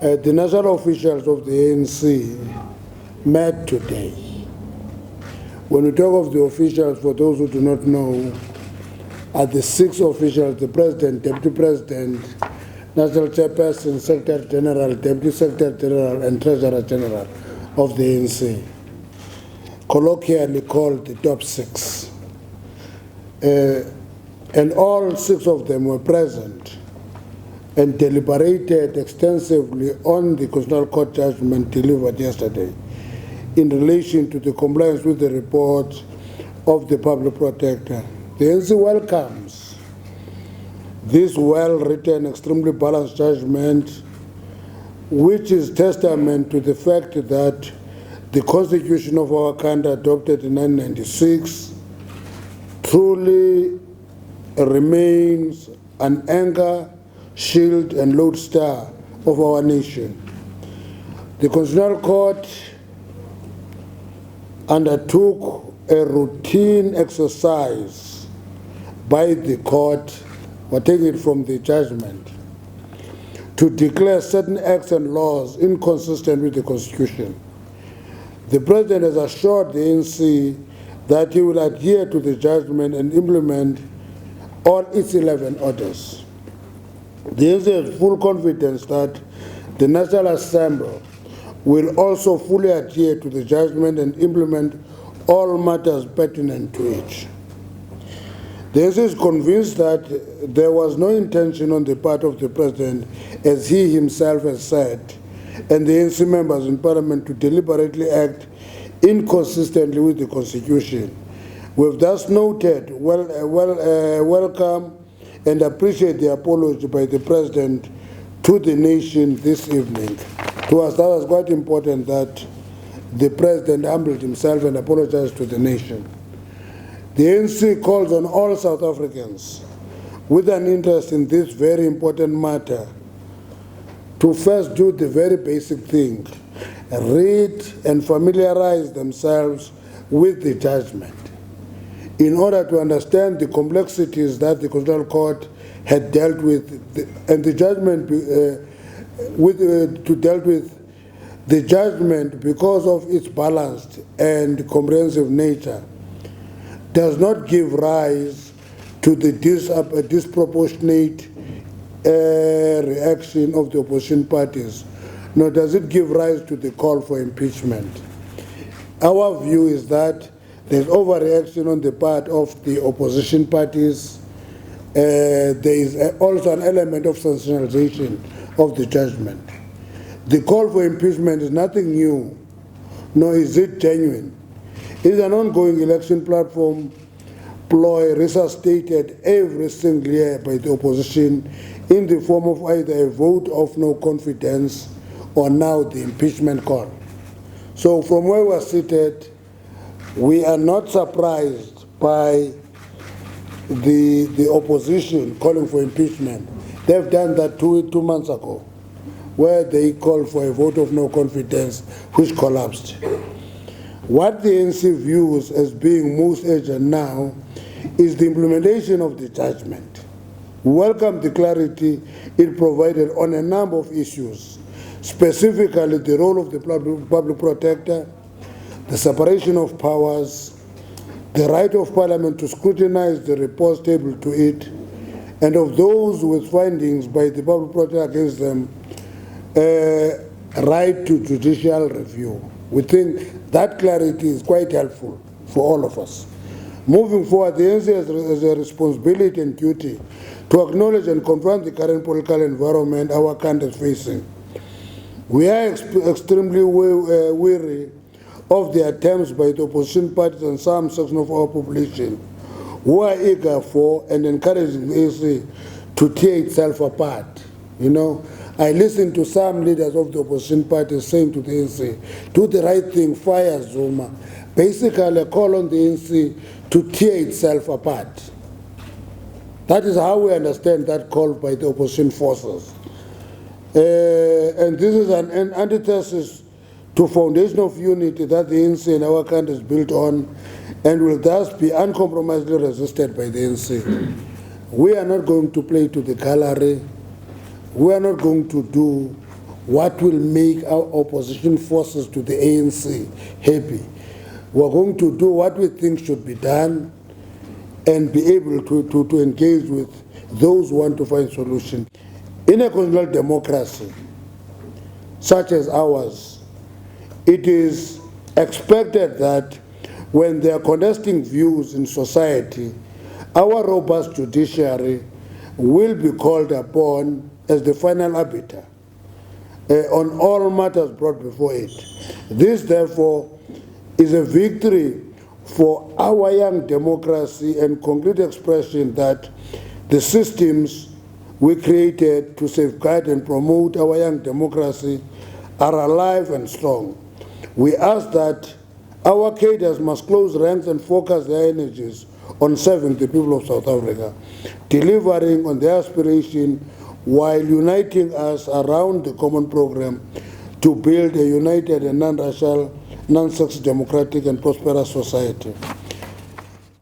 The national officials of the ANC met today. When we talk of the officials, for those who do not know, are the 6 officials: the President, Deputy President, National Chairperson, Secretary General, Deputy Secretary General, and Treasurer General of the ANC, colloquially called the top 6. And all 6 of them were present and deliberated extensively on the Constitutional Court judgment delivered yesterday in relation to the compliance with the report of the Public Protector. The ANC welcomes this well-written, extremely balanced judgment, which is testament to the fact that the Constitution of our country, adopted in 1996, truly remains an anchor, shield, and lodestar of our nation. The Constitutional Court undertook a routine exercise by the court, or taking it from the judgment, to declare certain acts and laws inconsistent with the Constitution. The President has assured the ANC that he will adhere to the judgment and implement all its 11 orders. The ANC has full confidence that the National Assembly will also fully adhere to the judgment and implement all matters pertinent to it. The ANC is convinced that there was no intention on the part of the President, as he himself has said, and the ANC members in Parliament, to deliberately act inconsistently with the Constitution. We have thus noted, welcome and appreciate the apology by the President to the nation this evening. To us, that was quite important that the President humbled himself and apologized to the nation. The ANC calls on all South Africans with an interest in this very important matter to first do the very basic thing: read and familiarize themselves with the judgment, in order to understand the complexities that the Constitutional Court had dealt with, and the judgment dealt with the judgment, because of its balanced and comprehensive nature, does not give rise to the disproportionate reaction of the opposition parties, nor does it give rise to the call for impeachment. Our view is that there's overreaction on the part of the opposition parties. There is also an element of sensationalization of the judgment. The call for impeachment is nothing new, nor is it genuine. It is an ongoing election platform ploy resuscitated every single year by the opposition in the form of either a vote of no confidence or now the impeachment call. So from where we're seated, we are not surprised by the opposition calling for impeachment. They've done that two months ago, where they called for a vote of no confidence, which collapsed. What the ANC views as being most urgent now is the implementation of the judgment. We welcome the clarity it provided on a number of issues, specifically the role of the public protector, the separation of powers, the right of Parliament to scrutinize the reports tabled to it, and of those with findings by the public protector against them, right to judicial review. We think that clarity is quite helpful for all of us. Moving forward, the ANC has a responsibility and duty to acknowledge and confront the current political environment our country is facing. We are extremely weary of the attempts by the opposition parties and some section of our population who are eager for and encouraging the ANC to tear itself apart. You know, I listened to some leaders of the opposition parties saying to the ANC, do the right thing, fire Zuma. Basically a call on the ANC to tear itself apart. That is how we understand that call by the opposition forces. And this is an antithesis to foundation of unity that the ANC in our country is built on, and will thus be uncompromisingly resisted by the ANC. We are not going to play to the gallery. We are not going to do what will make our opposition forces to the ANC happy. We're going to do what we think should be done and be able to engage with those who want to find solutions. In a constitutional democracy such as ours, it is expected that when there are contesting views in society, our robust judiciary will be called upon as the final arbiter on all matters brought before it. This, therefore, is a victory for our young democracy and concrete expression that the systems we created to safeguard and promote our young democracy are alive and strong. We ask that our cadres must close ranks and focus their energies on serving the people of South Africa, delivering on their aspiration while uniting us around the common program to build a united and non-racial, non-sex democratic and prosperous society.